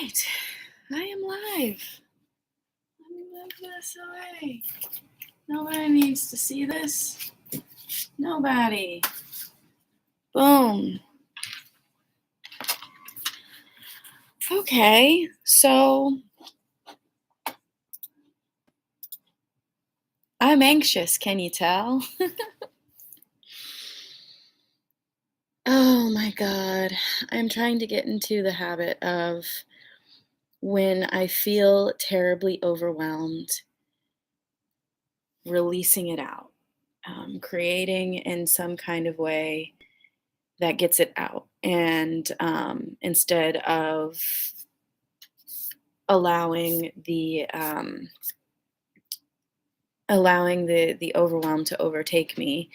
right, I am live. Let me move this away. Nobody needs to see this. Nobody. Boom. Okay, so I'm anxious, can you tell? Oh my God. I'm trying to get into the habit of when I feel terribly overwhelmed, releasing it out, creating in some kind of way that gets it out. And instead of allowing the overwhelm to overtake me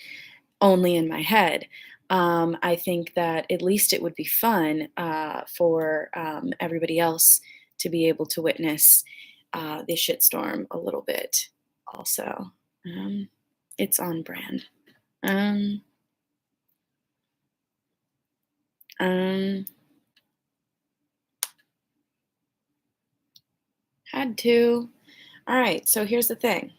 only in my head. I think that at least it would be fun for everybody else to be able to witness the shitstorm a little bit. Also, um, it's on brand. Um, um, had to. All right. So here's the thing.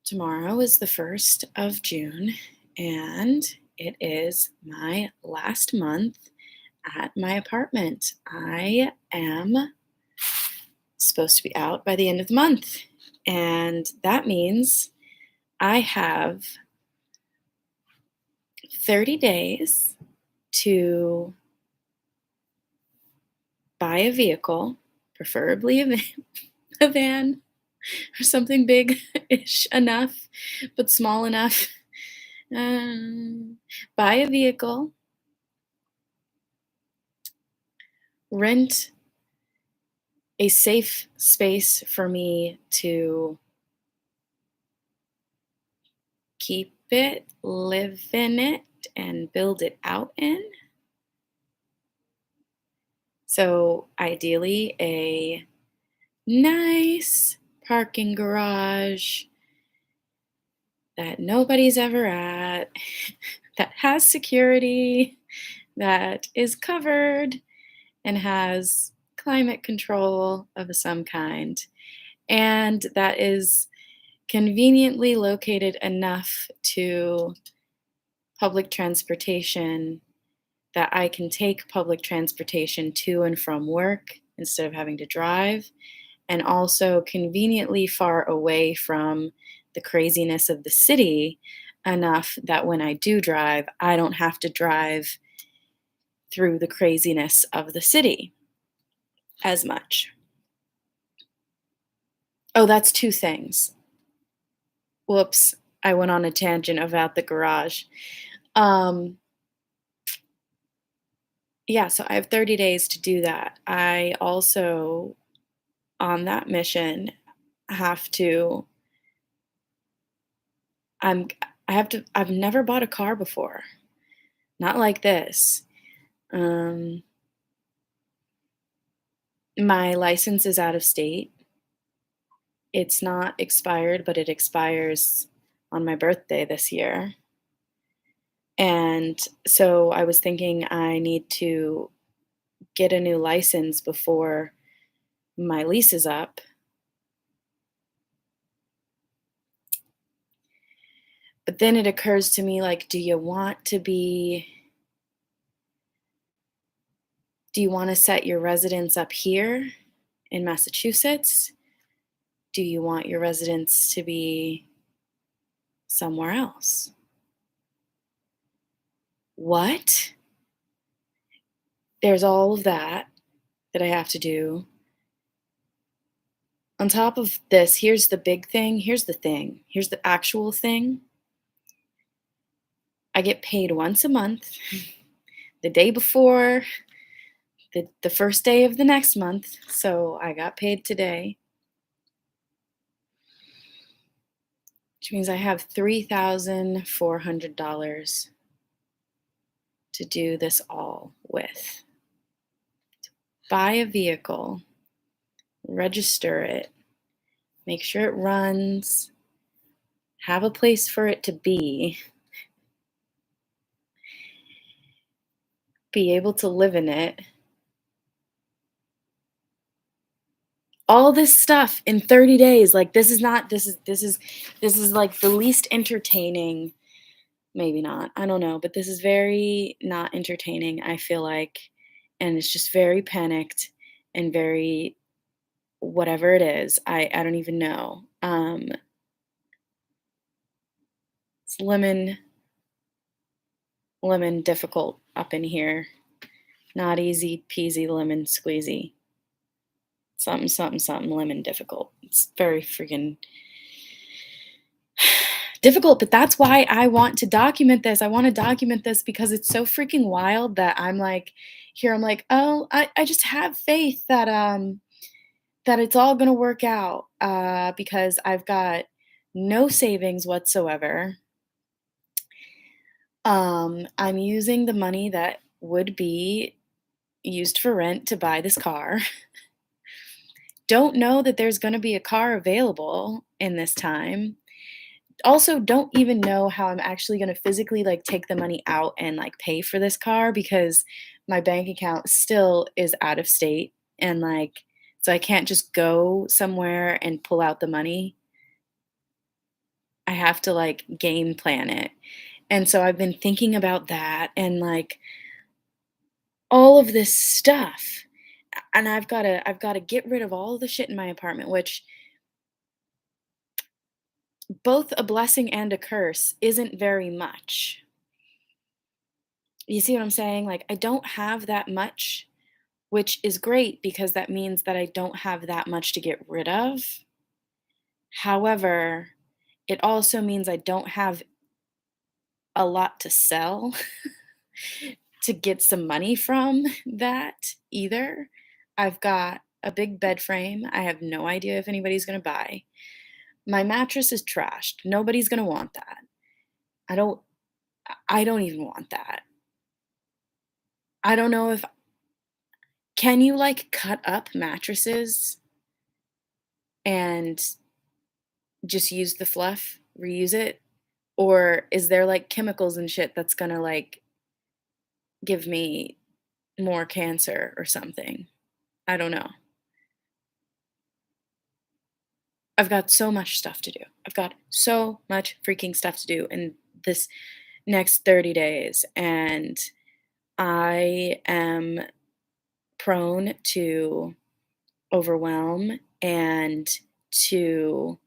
Tomorrow is the 1st of June, and it is my last month at my apartment. I am supposed to be out by the end of the month, and that means I have 30 days to buy a vehicle, preferably a van or something big-ish enough, but small enough. Buy a vehicle, rent a safe space for me to keep it, live in it, and build it out in. So, ideally, a nice parking garage that nobody's ever at, that has security, that is covered, and has climate control of some kind, and that is conveniently located enough to public transportation that I can take public transportation to and from work instead of having to drive, and also conveniently far away from the craziness of the city enough that when I do drive, I don't have to drive through the craziness of the city as much. Oh, that's two things. Whoops, I went on a tangent about the garage. Um, yeah, so I have 30 days to do that. I also, on that mission, have to I'm I have to I've never bought a car before. Not like this. Um, my license is out of state. It's not expired, but it expires on my birthday this year. And so I was thinking I need to get a new license before my lease is up. But then it occurs to me, like, do you want to set your residence up here in Massachusetts? Do you want your residence to be somewhere else? What? There's all of that I have to do. On top of this, here's the big thing. Here's the thing. Here's the actual thing. I get paid once a month, the day before the first day of the next month. So I got paid today, which means I have $3,400 to do this all with. Buy a vehicle, register it, make sure it runs, have a place for it to be able to live in it, All this stuff in 30 days, like, this is not this is, like, the least entertaining. Maybe not, I don't know, but this is very not entertaining, I feel like, and it's just very panicked and very whatever it is, I don't even know. It's lemon difficult up in here. Not easy peasy lemon squeezy. Something, something, something lemon difficult. It's very freaking difficult, but that's why I want to document this. I want to document this because it's so freaking wild that I'm like, here I'm like, oh, I just have faith that it's all gonna work out. Because I've got no savings whatsoever. I'm using the money that would be used for rent to buy this car. Don't know that there's gonna be a car available in this time. Also, don't even know how I'm actually gonna physically, like, take the money out and, like, pay for this car because my bank account still is out of state and, like, so I can't just go somewhere and pull out the money. I have to, like, game plan it. And so I've been thinking about that and, like, all of this stuff. And I've gotta get rid of all the shit in my apartment, which both a blessing and a curse isn't very much. You see what I'm saying? Like, I don't have that much, which is great because that means that I don't have that much to get rid of. However, it also means I don't have a lot to sell to get some money from that either. I've got a big bed frame. I have no idea if anybody's going to buy. My mattress is trashed. Nobody's going to want that. I don't I don't even want that. I don't know if can you like cut up mattresses and just use the fluff, reuse it? Or is there like chemicals and shit that's gonna like give me more cancer or something? I don't know. I've got so much stuff to do. I've got so much freaking stuff to do in this next 30 days. And I am prone to overwhelm and to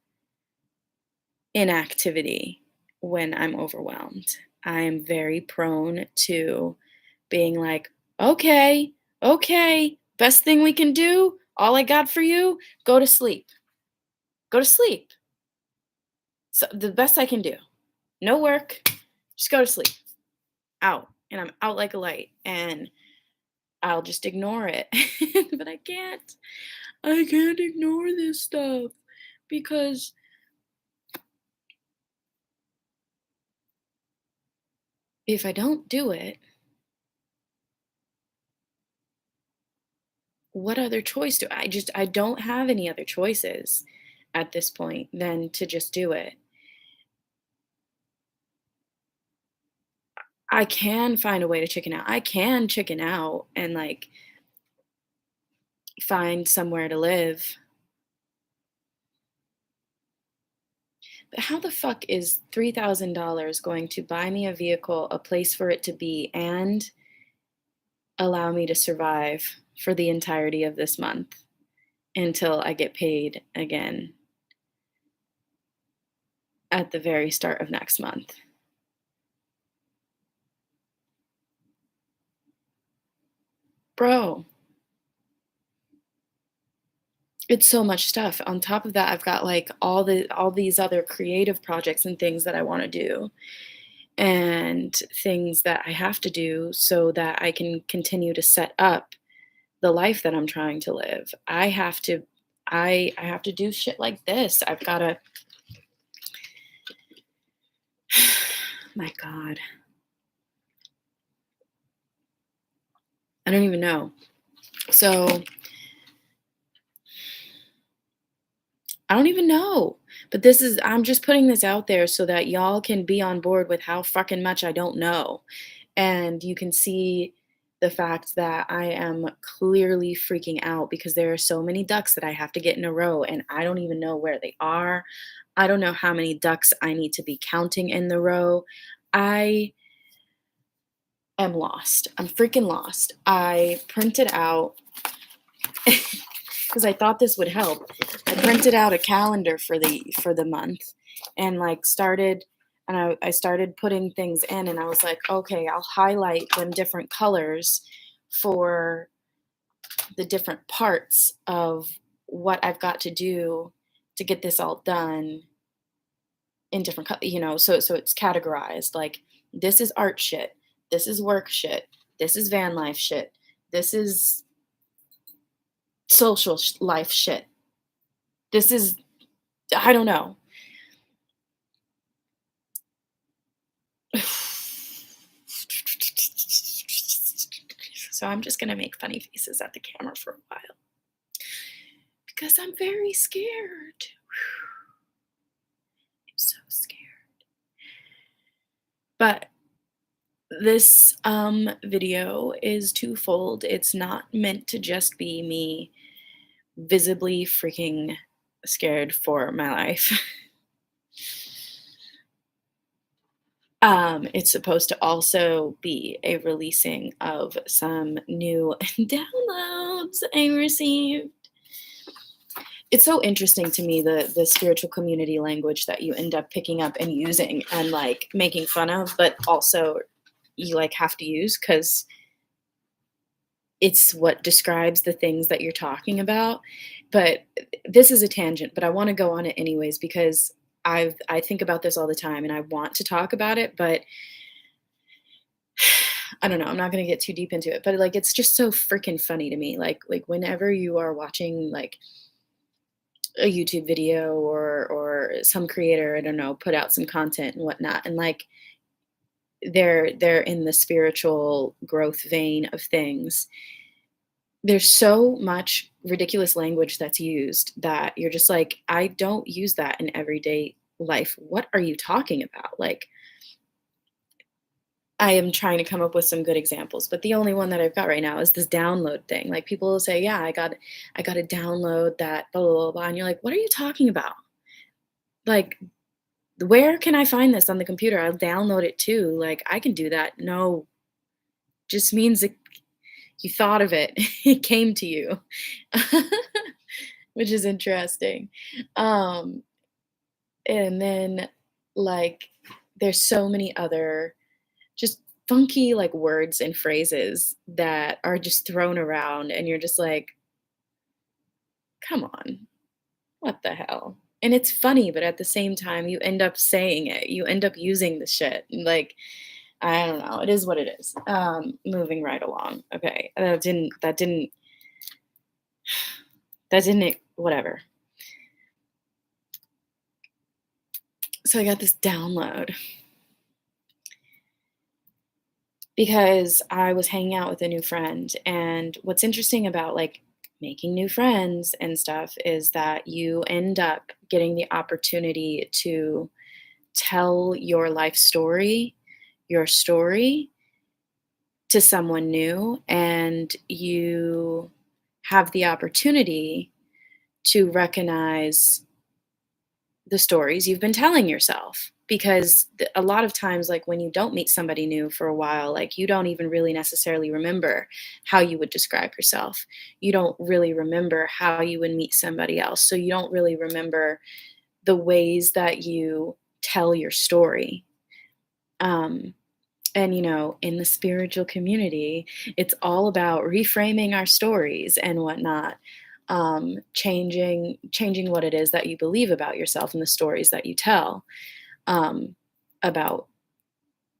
inactivity when I'm overwhelmed. I am very prone to being like, okay, okay, best thing we can do, all I got for you, go to sleep. Go to sleep. So the best I can do. No work, just go to sleep. Out. And I'm out like a light. And I'll just ignore it. But I can't. I can't ignore this stuff because if I don't do it, what other choice do I don't have any other choices at this point than to just do it. I can find a way to chicken out. I can chicken out and like find somewhere to live. But how the fuck is $3,000 going to buy me a vehicle, a place for it to be, and allow me to survive for the entirety of this month until I get paid again at the very start of next month? Bro, it's so much stuff. On top of that, I've got like all these other creative projects and things that I want to do and things that I have to do so that I can continue to set up the life that I'm trying to live. I have to do shit like this. I've got to my god. I don't even know. So, I don't even know. But this is I'm just putting this out there so that y'all can be on board with how fucking much I don't know. And you can see the fact that I am clearly freaking out because there are so many ducks that I have to get in a row and I don't even know where they are. I don't know how many ducks I need to be counting in the row. I am lost. I'm freaking lost. I printed out because I thought this would help. I printed out a calendar for the month and like started and I started putting things in and I was like, okay, I'll highlight them different colors for the different parts of what I've got to do to get this all done in different so it's categorized like this is art shit, this is work shit, this is van life shit, this is life shit, this is I don't know. So I'm just gonna make funny faces at the camera for a while because I'm very scared. I'm so scared. But this video is twofold. It's not meant to just be me visibly freaking scared for my life. It's supposed to also be a releasing of some new downloads I received. It's so interesting to me the spiritual community language that you end up picking up and using and like making fun of, but also you like have to use because it's what describes the things that you're talking about. But this is a tangent, but I want to go on it anyways because I think about this all the time and I want to talk about it, but I don't know, I'm not going to get too deep into it, but like it's just so freaking funny to me. Like whenever you are watching like a YouTube video or some creator, I don't know, put out some content and whatnot, and like they're in the spiritual growth vein of things. There's so much ridiculous language that's used that you're just like, I don't use that in everyday life. What are you talking about? Like, I am trying to come up with some good examples, but the only one that I've got right now is this download thing. Like people will say, "Yeah, I got to download that blah blah blah," blah. And you're like, "What are you talking about? Like, where can I find this on the computer? I'll download it too. Like, I can do that." No, just means that you thought of it. It came to you, which is interesting. Um, and then like there's so many other just funky like words and phrases that are just thrown around and you're just like, "Come on. What the hell?" And it's funny, but at the same time you end up saying it. You end up using the shit. And, like I don't know. It is what it is. Moving right along. Okay. That didn't whatever. So I got this download because I was hanging out with a new friend. And what's interesting about like making new friends and stuff is that you end up getting the opportunity to tell your life story, your story to someone new, and you have the opportunity to recognize the stories you've been telling yourself because a lot of times like when you don't meet somebody new for a while like you don't even really necessarily remember how you would describe yourself, you don't really remember how you would meet somebody else, so you don't really remember the ways that you tell your story. um and in the spiritual community it's all about reframing our stories and whatnot, changing what it is that you believe about yourself and the stories that you tell, um, about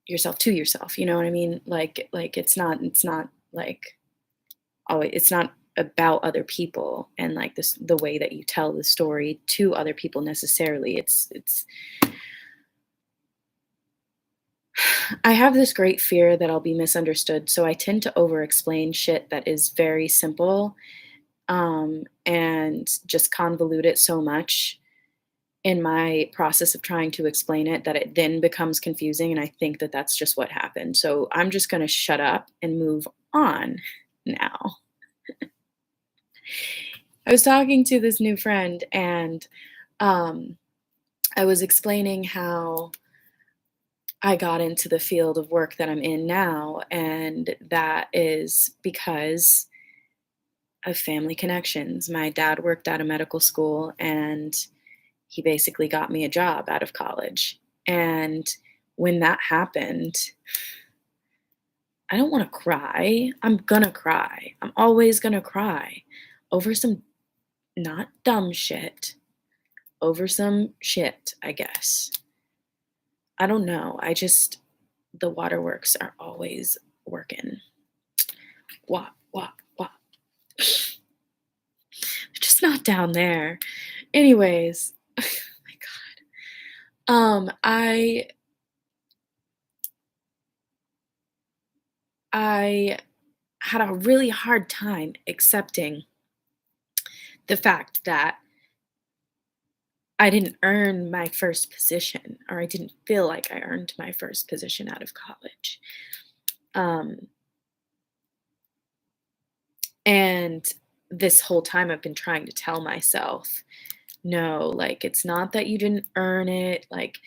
yourself to yourself. You know what I mean? Like it's not like always it's not about other people and like this the way that you tell the story to other people necessarily. It's I have this great fear that I'll be misunderstood, so I tend to over explain shit that is very simple, and just convolute it so much in my process of trying to explain it that it then becomes confusing, and I think that that's just what happened. So I'm just going to shut up and move on now. I was talking to this new friend and um, I was explaining how I got into the field of work that I'm in now, and that is because of family connections. My dad worked at a medical school and he basically got me a job out of college. And when that happened, I don't want to cry. I'm gonna cry. I'm always gonna cry over some not dumb shit, over some shit, I guess. I don't know. The waterworks are always working. Wah, wah, wah. They're just not down there. Anyways, oh my God. I had a really hard time accepting the fact that I didn't earn my first position, or I didn't feel like I earned my first position out of college. Um, and this whole time I've been trying to tell myself, no, like, it's not that you didn't earn it. Like,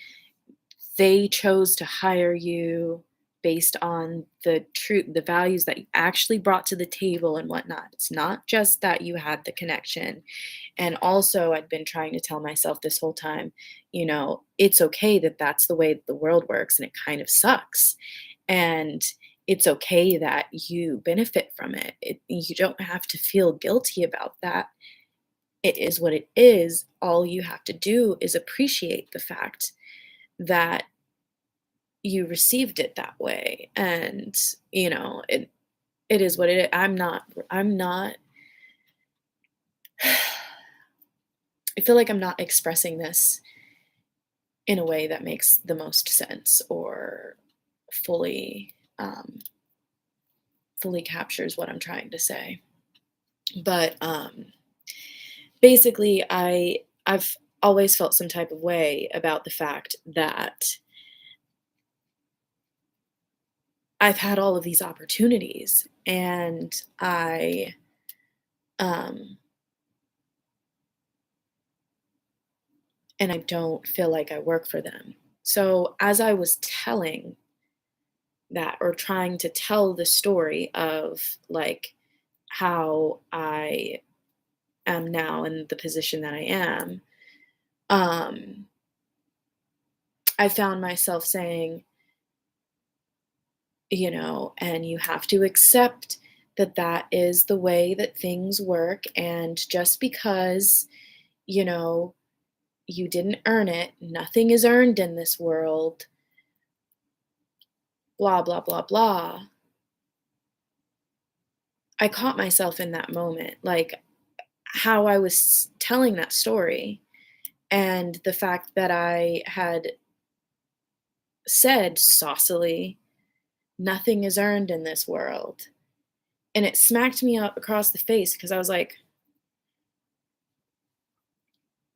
they chose to hire you based on the values that you actually brought to the table and whatnot. It's not just that you had the connection. And also, I'd been trying to tell myself this whole time, it's okay that that's the way the world works and it kind of sucks. And it's okay that you benefit from it. You don't have to feel guilty about that. It is what it is. All you have to do is appreciate the fact that you received it that way. And, it is what it is. I'm not I feel like I'm not expressing this in a way that makes the most sense or fully fully captures what I'm trying to say. But basically, I've always felt some type of way about the fact that I've had all of these opportunities um and I don't feel like I work for them. So as I was telling that, or trying to tell the story of like how I am now in the position that I am, um, I found myself saying, and you have to accept that that is the way that things work. And just because, you know, you didn't earn it, nothing is earned in this world, blah, blah, blah, blah. I caught myself in that moment, like how I was telling that story and the fact that I had said saucily, nothing is earned in this world. And it smacked me up across the face because I was like,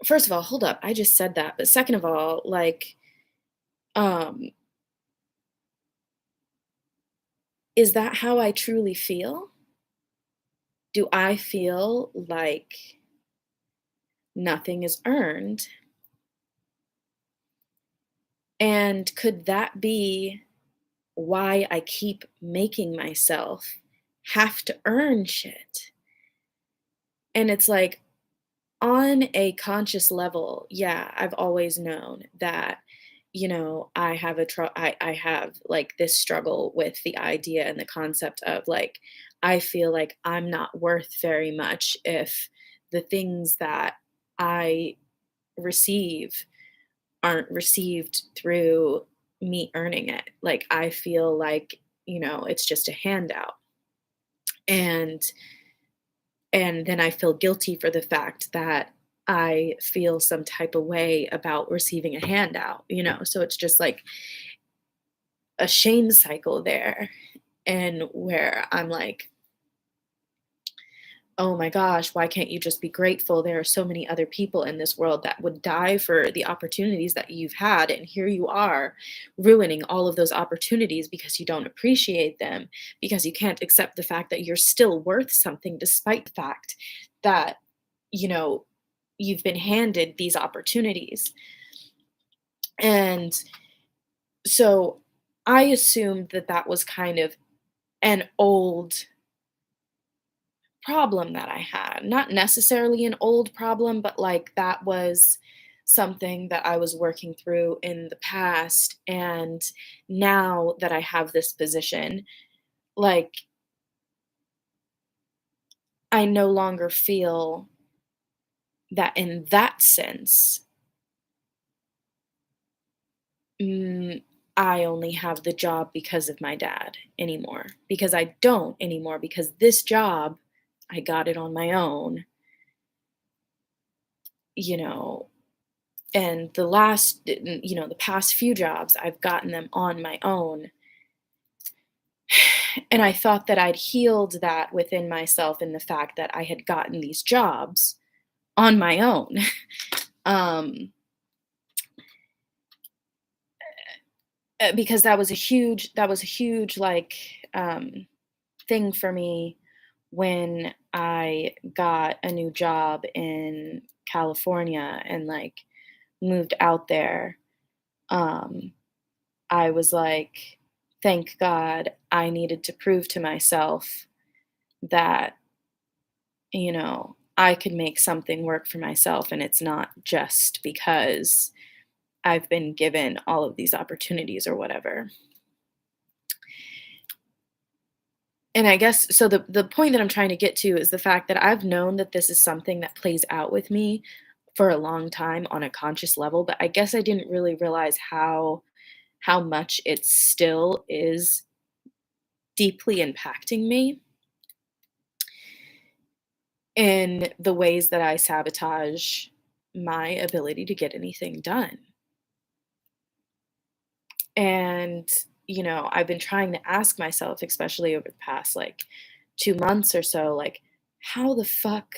first of all, hold up, I just said that. But second of all, like, um, is that how I truly feel? Do I feel like nothing is earned? And could that be why I keep making myself have to earn shit? And it's like, on a conscious level, yeah, I've always known that, I have like this struggle with the idea and the concept of like, I feel like I'm not worth very much if the things that I receive aren't received through me earning it. Like, I feel like, it's just a handout. And then I feel guilty for the fact that I feel some type of way about receiving a handout. So it's just like a shame cycle there, and where I'm like, oh my gosh, why can't you just be grateful? There are so many other people in this world that would die for the opportunities that you've had. And here you are ruining all of those opportunities because you don't appreciate them, because you can't accept the fact that you're still worth something despite the fact that, you know, you've been handed these opportunities. And so I assumed that that was kind of an old problem that I had. Not necessarily an old problem, but like that was something that I was working through in the past. And now that I have this position, like I no longer feel that in that sense, mm, I only have the job because of my dad anymore. Because I don't anymore, because this job, I got it on my own, you know, and the past few jobs, I've gotten them on my own. And I thought that I'd healed that within myself in the fact that I had gotten these jobs on my own. um, because that was a huge like thing for me when I got a new job in California and like moved out there. Um, I was like, thank God I needed to prove to myself that, I could make something work for myself. And it's not just because I've been given all of these opportunities or whatever. And I guess so the point that I'm trying to get to is the fact that I've known that this is something that plays out with me for a long time on a conscious level, but I guess I didn't really realize how much it still is deeply impacting me in the ways that I sabotage my ability to get anything done. And, I've been trying to ask myself, especially over the past like 2 months or so, like, how the fuck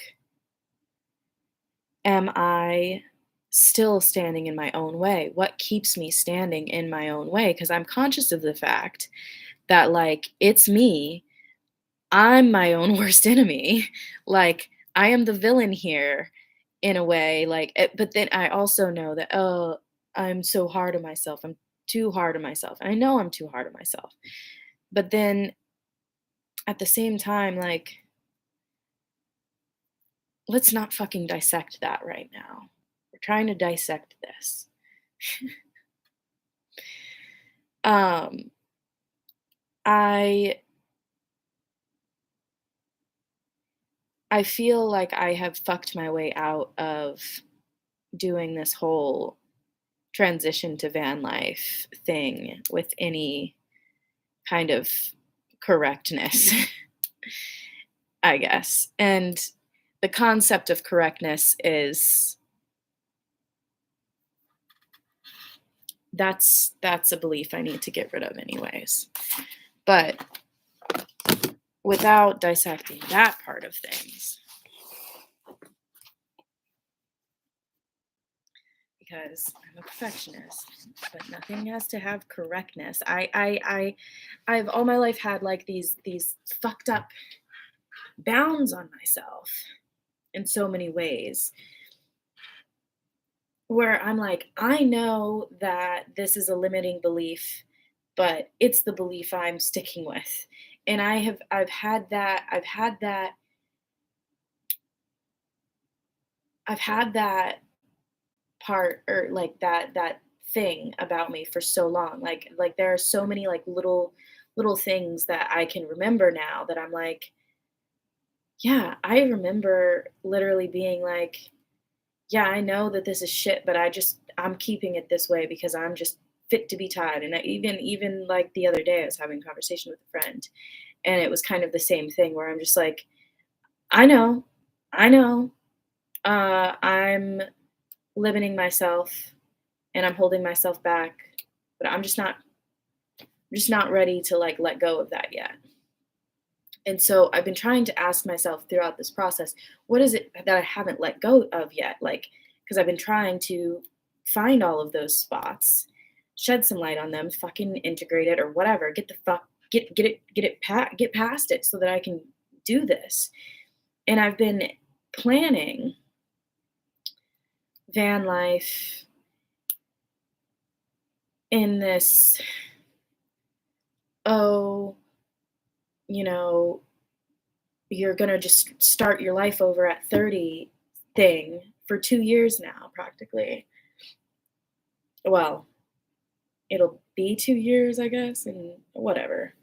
am I still standing in my own way? What keeps me standing in my own way? Because I'm conscious of the fact that, like, it's me. I'm my own worst enemy. Like, I am the villain here in a way. Like, but then I also know that, oh, I'm so hard on myself. I'm too hard on myself. And I know I'm too hard on myself. But then at the same time, like, let's not fucking dissect that right now. We're trying to dissect this. Um, I I feel like I have fucked my way out of doing this whole transition to van life thing with any kind of correctness, I guess. And the concept of correctness is that's a belief I need to get rid of anyways. But without dissecting that part of things, because I'm a perfectionist, but nothing has to have correctness. I've all my life had like these fucked up bounds on myself in so many ways where I'm like, I know that this is a limiting belief, but it's the belief I'm sticking with. And I've had that part or like that thing about me for so long. Like there are so many like little things that I can remember now that I'm like, yeah, I remember literally being like, yeah, I know that this is shit, but I'm keeping it this way because I'm just fit to be tied. And even like the other day, I was having a conversation with a friend, and it was kind of the same thing where I'm just like, I know, I know, I'm limiting myself and I'm holding myself back, but I'm just not ready to like let go of that yet. And so I've been trying to ask myself throughout this process, what is it that I haven't let go of yet? Like, because I've been trying to find all of those spots, shed some light on them, fucking integrate it or whatever, get the fuck, get past it so that I can do this. And I've been planning van life in this, oh, you know, you're going to just start your life over at 30 thing for 2 years now, practically. Well, it'll be 2 years, I guess, and whatever.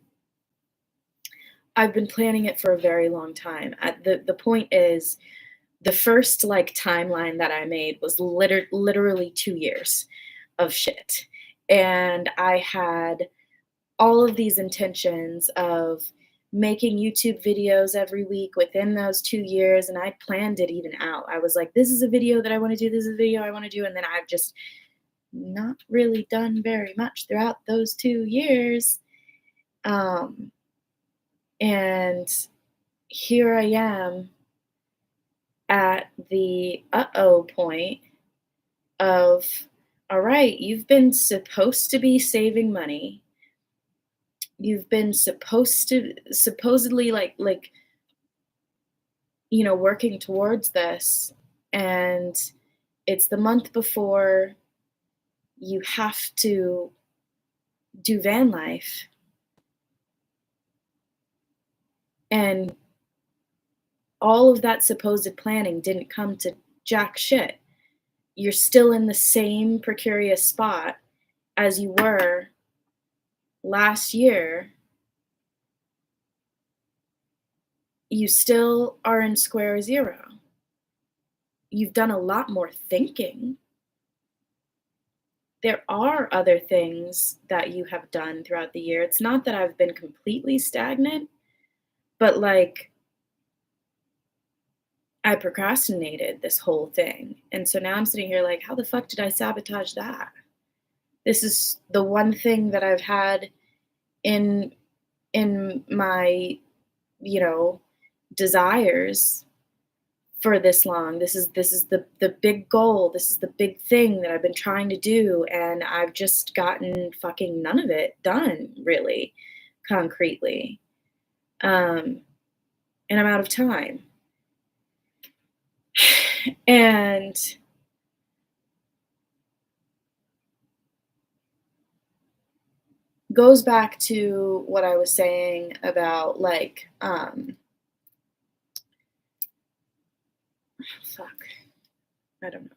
I've been planning it for a very long time. The point is, the first like timeline that I made was literally 2 years of shit. And I had all of these intentions of making YouTube videos every week within those 2 years. And I planned it even out. I was like, this is a video that I want to do, this is a video I want to do. And then I've just not really done very much throughout those 2 years. And here I am at the uh-oh point of, all right, you've been supposed to be saving money. You've been supposedly like working towards this, and it's the month before you have to do van life, and all of that supposed planning didn't come to jack shit. You're still in the same precarious spot as you were last year. You still are in square zero. You've done a lot more thinking. There are other things that you have done throughout the year. It's not that I've been completely stagnant, but like I procrastinated this whole thing. And so now I'm sitting here like, how the fuck did I sabotage that? This is the one thing that I've had in my, you know, desires for this long. This is the big goal. This is the big thing that I've been trying to do, and I've just gotten fucking none of it done really concretely. And I'm out of time. And goes back to what I was saying about like fuck. I don't know.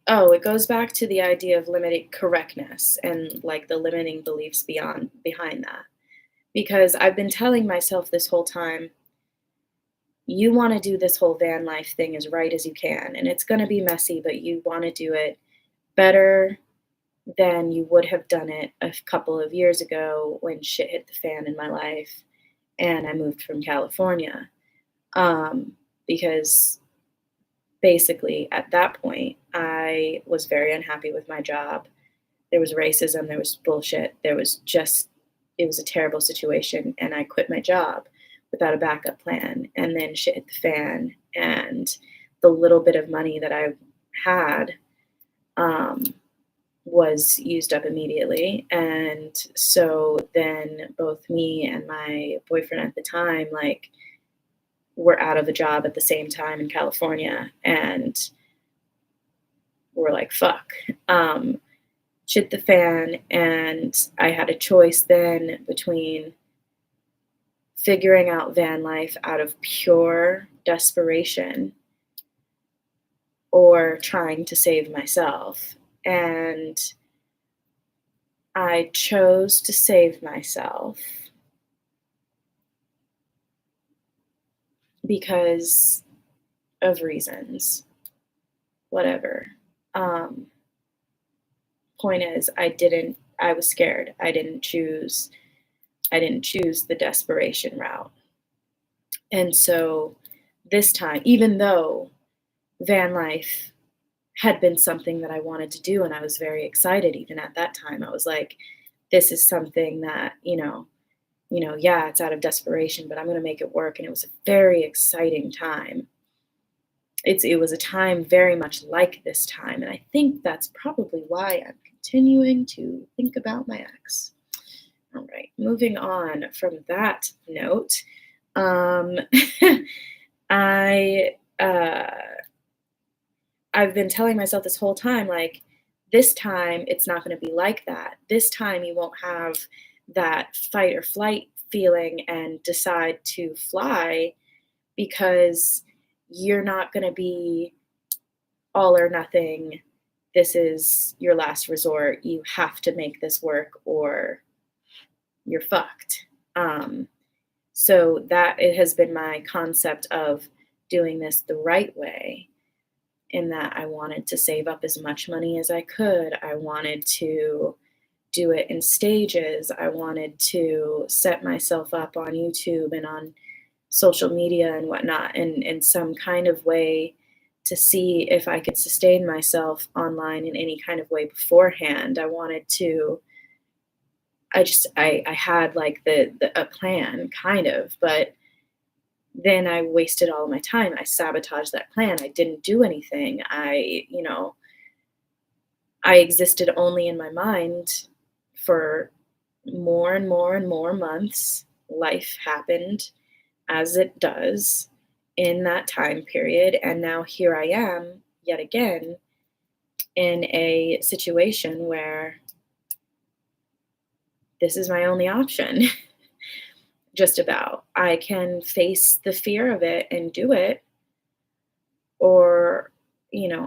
Oh, it goes back to the idea of limiting correctness and like the limiting beliefs behind that. Because I've been telling myself this whole time, you want to do this whole van life thing as right as you can. And it's going to be messy, but you want to do it better than you would have done it a couple of years ago when shit hit the fan in my life and I moved from California. Because basically at that point, I was very unhappy with my job. There was racism, there was bullshit, it was a terrible situation. And I quit my job without a backup plan. And then shit hit the fan. And the little bit of money that I had was used up immediately. And so then both me and my boyfriend at the time, like, were out of a job at the same time in California. And we're like, fuck. Shit the fan. And I had a choice then between figuring out van life out of pure desperation or trying to save myself. And I chose to save myself because of reasons, whatever. Point is, I was scared. I didn't choose the desperation route. And so this time, even though van life had been something that I wanted to do and I was very excited even at that time, I was like, this is something that, yeah, it's out of desperation, but I'm going to make it work. And it was a very exciting time. It was a time very much like this time. And I think that's probably why I'm continuing to think about my ex. All right, moving on from that note. Um, I I've been telling myself this whole time, like, this time it's not going to be like that. This time you won't have that fight or flight feeling and decide to fly because you're not going to be all or nothing. This is your last resort. You have to make this work or you're fucked. So that it has been my concept of doing this the right way, in that I wanted to save up as much money as I could. I wanted to do it in stages. I wanted to set myself up on YouTube and on social media and whatnot in some kind of way to see if I could sustain myself online in any kind of way beforehand. I wanted to I had like the a plan kind of, but then I wasted all my time. I sabotaged that plan. I didn't do anything. I existed only in my mind for more and more and more months. Life happened as it does in that time period. And now here I am yet again in a situation where this is my only option. Just about. I can face the fear of it and do it, or,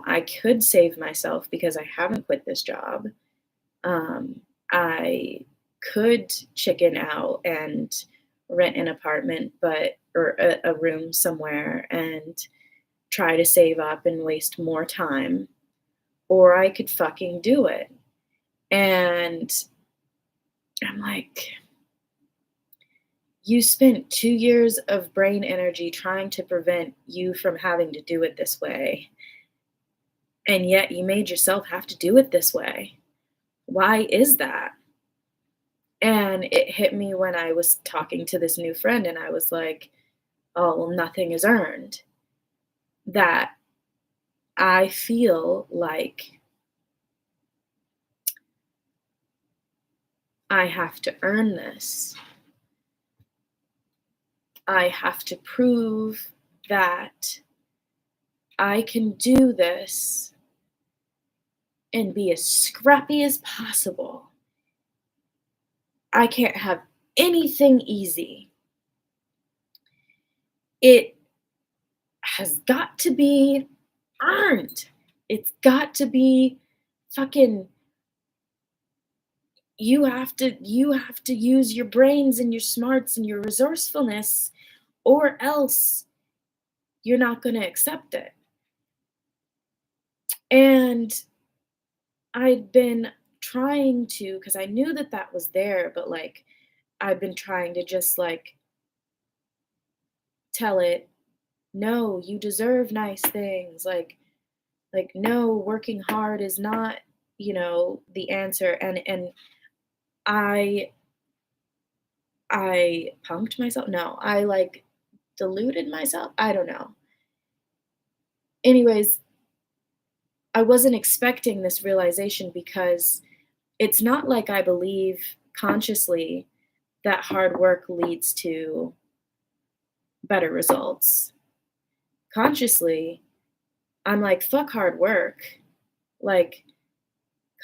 I could save myself because I haven't quit this job. I could chicken out and rent an apartment, or a room somewhere and try to save up and waste more time, or I could fucking do it. And I'm like, you spent 2 years of brain energy trying to prevent you from having to do it this way. And yet you made yourself have to do it this way. Why is that? And it hit me when I was talking to this new friend, and I was like, oh, well, nothing is earned. That I feel like I have to earn this. I have to prove that I can do this and be as scrappy as possible. I can't have anything easy. It has got to be earned. It's got to be fucking, you have to use your brains and your smarts and your resourcefulness, or else you're not going to accept it. And I'd been trying to, because I knew that that was there, but like I've been trying to just like tell it, no, you deserve nice things. Like no, working hard is not, the answer. And I I punked myself. No, I like deluded myself. I don't know. Anyways, I wasn't expecting this realization because it's not like I believe consciously that hard work leads to better results. Consciously, I'm like, fuck hard work. Like,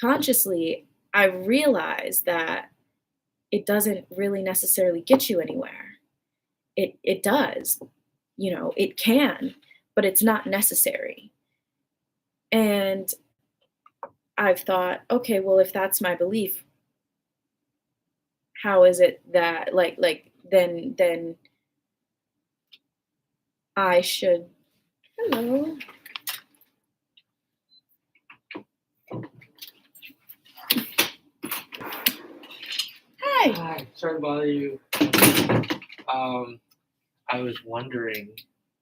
consciously, I realize that it doesn't really necessarily get you anywhere. It does, it can, but it's not necessary. And I've thought, okay, well, if that's my belief, how is it that then I should, hello. Hi. Hi, sorry to bother you. I was wondering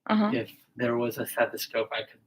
Uh-huh. if there was a stethoscope I could